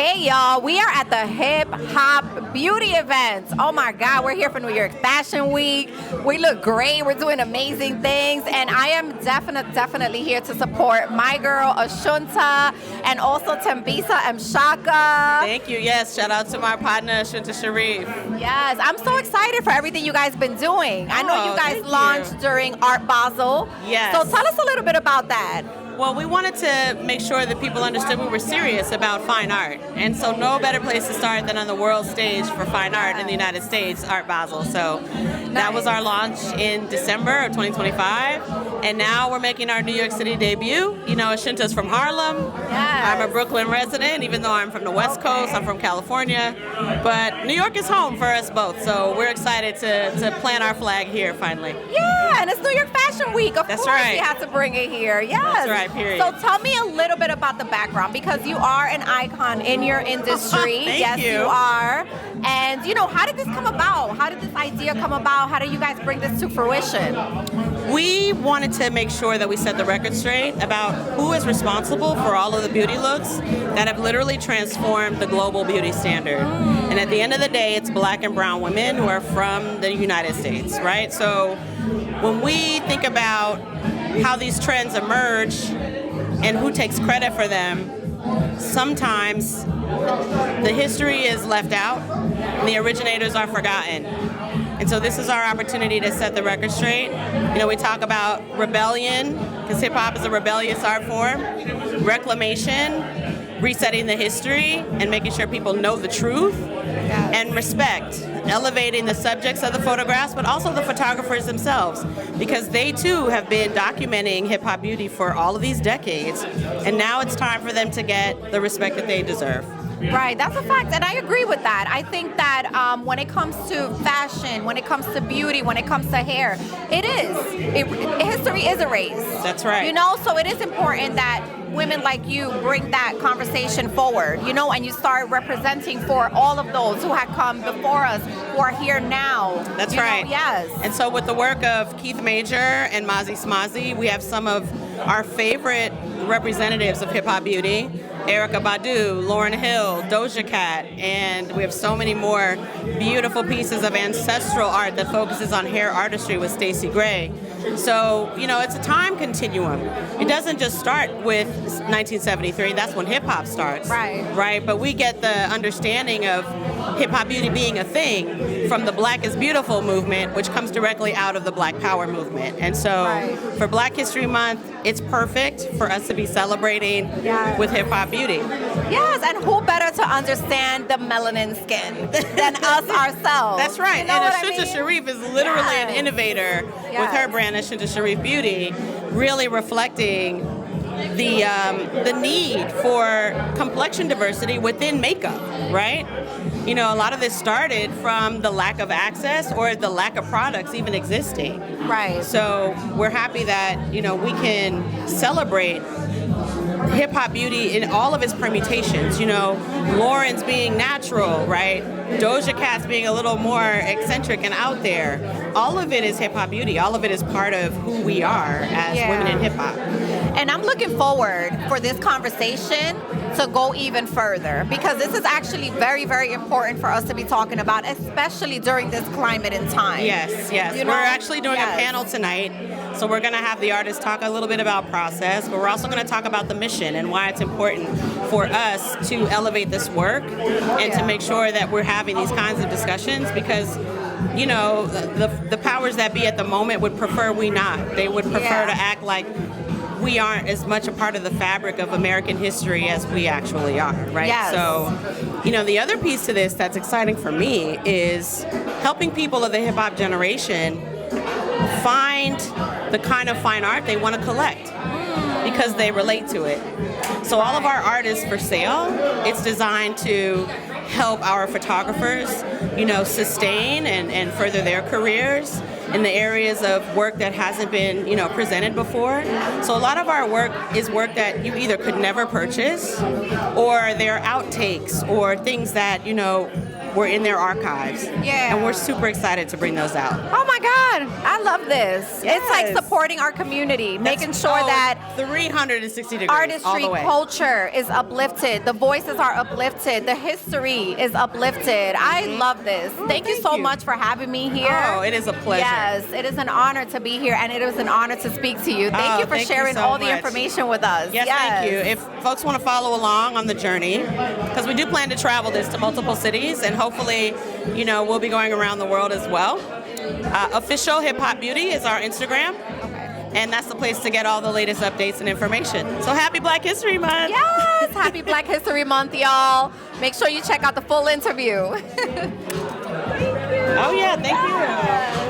Hey y'all, we are at the Hip Hop Beauty event. Oh my God, we're here for New York Fashion Week. We look great, we're doing amazing things, and I am definitely here to support my girl Ashunta and also Thembisa Mshaka. Thank you. Yes, shout out to my partner Ashunta Sharif. Yes, I'm so excited for everything you guys been doing. I know you guys launched during Art Basel. Yes. So tell us a little bit about that. Well, we wanted to make sure that people understood we were serious about fine art. And so no better place to start than on the world stage for fine art in the United States, Art Basel. So that was our launch in December of 2025. And now we're making our New York City debut. You know, Ashunta's from Harlem. Yes. I'm a Brooklyn resident, even though I'm from the West Coast. I'm from California. But New York is home for us both. So we're excited to plant our flag here finally. Yeah, and it's New York Fashion Week. Of course right. we had to bring it here. Yes. That's right. Period. So tell me a little bit about the background, because you are an icon in your industry. Thank you. You are. And you know, how did this come about? How did this idea come about? How did you guys bring this to fruition? We wanted to make sure that we set the record straight about who is responsible for all of the beauty looks that have literally transformed the global beauty standard. And at the end of the day, it's Black and brown women who are from the United States, right? So when we think about how these trends emerge and who takes credit for them, sometimes the history is left out and the originators are forgotten. And so this is our opportunity to set the record straight. You know, we talk about rebellion, because hip hop is a rebellious art form, reclamation, resetting the history and making sure people know the truth, and respect, elevating the subjects of the photographs, but also the photographers themselves, because they too have been documenting hip hop beauty for all of these decades, and now it's time for them to get the respect that they deserve. Right, that's a fact, and I agree with that. I think that when it comes to fashion, when it comes to beauty, when it comes to hair, history is erased. That's right. You know, so it is important that women like you bring that conversation forward, you know, and you start representing for all of those who have come before us, who are here now. That's right. Yes. And so with the work of Keith Major and Mozzie Smozzie, we have some of our favorite representatives of hip hop beauty. Erykah Badu, Lauryn Hill, Doja Cat, and we have so many more beautiful pieces of ancestral art that focuses on hair artistry with Stacey Gray. So, you know, it's a time continuum. It doesn't just start with 1973, that's when hip hop starts. Right? But we get the understanding of hip hop beauty being a thing from the Black is Beautiful movement, which comes directly out of the Black Power movement. And so for Black History Month, it's perfect for us to be celebrating with hip hop beauty. Yes, and who better to understand the melanin skin than us ourselves? That's right. You know and Ashunta Sharif is literally an innovator with her brand Ashunta Sharif Beauty, really reflecting the need for complexion diversity within makeup, right? You know, a lot of this started from the lack of access or the lack of products even existing. Right. So we're happy that, you know, we can celebrate hip hop beauty in all of its permutations. You know, Lauren's being natural, right? Doja Cat's being a little more eccentric and out there. All of it is hip hop beauty. All of it is part of who we are as women in hip hop. And I'm looking forward for this conversation to go even further, because this is actually very, very important for us to be talking about, especially during this climate and time. Yes. You know? We're actually doing a panel tonight. So we're going to have the artists talk a little bit about process, but we're also going to talk about the mission and why it's important for us to elevate this work and to make sure that we're having these kinds of discussions, because you know, the powers that be at the moment would prefer we not. They would prefer to act like we aren't as much a part of the fabric of American history as we actually are, right? Yes. So, you know, the other piece to this that's exciting for me is helping people of the hip hop generation find the kind of fine art they want to collect because they relate to it. So all of our art is for sale. It's designed to help our photographers, you know, sustain and further their careers in the areas of work that hasn't been, you know, presented before. So a lot of our work is work that you either could never purchase, or they're outtakes or things that, you know, were in their archives. Yeah. And we're super excited to bring those out. Oh my God, I love this. Yes. It's like supporting our community, making sure that 360 degrees all artistry, the way. culture is uplifted. The voices are uplifted. The history is uplifted. I love this. Thank you so much for having me here. Oh, it is a pleasure. Yes, it is an honor to be here, and it is an honor to speak to you. Thank you for sharing all the information with us. Yes, thank you. If folks want to follow along on the journey, because we do plan to travel this to multiple cities, and hopefully, you know, we'll be going around the world as well. Official Hip Hop Beauty is our Instagram. And that's the place to get all the latest updates and information. So happy Black History Month. Yes, happy Black History Month, y'all. Make sure you check out the full interview. Oh, yeah, thank you.